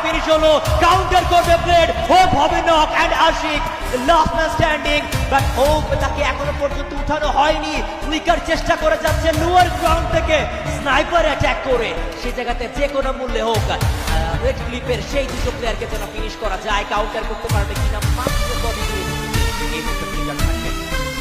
Finish হলো, counter করবে blade, hope হবে knock and Ashik last man standing, but hope তাকে এখনো পর্যন্ত উঠানো হয়নি। ফ্লিকার চেষ্টা করে যাচ্ছে লোয়ার গ্রাউন্ড থেকে স্নাইপার অ্যাটাক করে, সেই জায়গাতে যে কোনো মূল্যে হোক রেড ক্লিপের সেই দুটো প্লেয়ারকে যেন ফিনিশ করা যায়। কাউন্টার করতে পারবে কিনা মাত্র বডি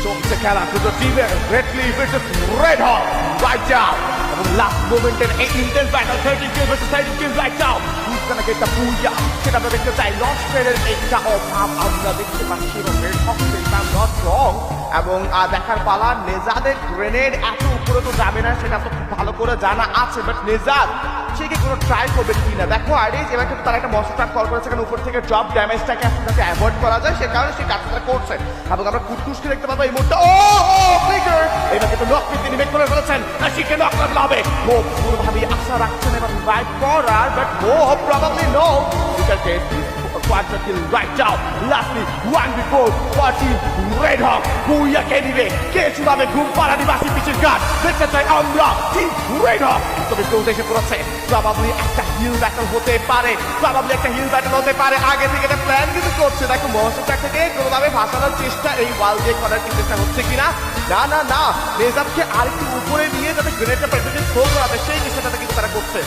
চলছে খেলা দুটো টিমের, Red Cliff versus Red Hawk right now, এবং লাস্ট মোমেন্টের এই intense battle 13 kill versus 13 kill right now. who's gonna get the booyah সেটা আমরা দেখতে চাই। লস্ট প্লেয়ারের একটা অভাব আমরা দেখতে পাচ্ছি, এবং রেড হক সেটা নট রং, এবং দেখার পালা নেজাদের গ্রেনেড এত উপরে তো যাবে না সেটা তো খুব ভালো করে জানা আছে, বাট নেজাদ সে কি কোনো ট্রাই করবে কিনা। দেখো আইডিজ এবার কিন্তু তারা একটা মনস্টার ট্রাক কল করেছে, কারণ উপর থেকে ড্রপ ড্যামেজটাকে যাতে অ্যাভয়েড করা যায় সে কারণে সেই কাজটা করছে, এবং আমরা কুটকুসকে দেখতে পাবো এই মুহূর্তে। ও ফ্লিকার এবার কিন্তু নক তিনি মেক করে ফেলেছেন, আশিককে নক করতে হবে। হোপ পুরোভাবে আশা রাখছেন এবার রাইট করার, বাট হোপ প্রবাবলি নো। ফ্লিকারকে quadra kill right now. Lastly, 1v4 party Red Hawk Booyah কে দিবে, কে ছুড়াবে ঘুম পাড়া নিবাসী পিছের গান দেখতে চাই আমরা টিম Red Hawk। তবে কেউ এসে পড়েছে, প্রবাবলি একটা হিল ব্যাটল হতে পারে, প্রবাবলি একটা হিল ব্যাটল হতে পারে। আগে থেকে একটা প্ল্যান কিন্তু করছে, দেখো মনস্টার থেকে কোনোভাবে ভাসানোর চেষ্টা, এই ওয়াল দিয়ে করার চেষ্টা হচ্ছে কিনা। না না না, নেজাবকে আরেকটু উপরে নিয়ে যাতে গ্রেনেডটা প্রেসিডেন্ট থ্রো করাবে সেই চেষ্টাটা কিন্তু তারা করছে।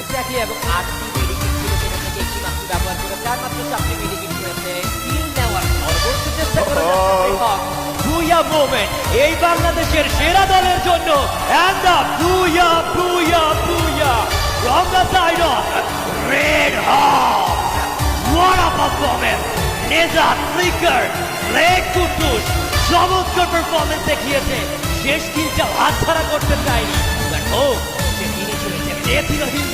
এক্স্যাক্টলি, এবং 8টি মেডিকেট ছিল সেটা থেকে একটি মাত্র ব্যবহার করে চার মাত্র 4টি মেডিকেট করেছে। কিল নেওয়ার সর্বোচ্চ চেষ্টা করে বুইয়া মোমেন্ট এই বাংলাদেশের সেরা দলের জন্য, এন্ড দ্য বুইয়া বুইয়া বুইয়া from the side of Red Hawk. What a performance! নেজাদ, ফ্লিকার, রেড কুটুস চমৎকার পারফরম্যান্স দেখিয়েছে। শেষ কিলটা হাতছাড়া করতে চায়নি, বাট ও সে ফিনিশ হয়েছে, এ ছিল হিল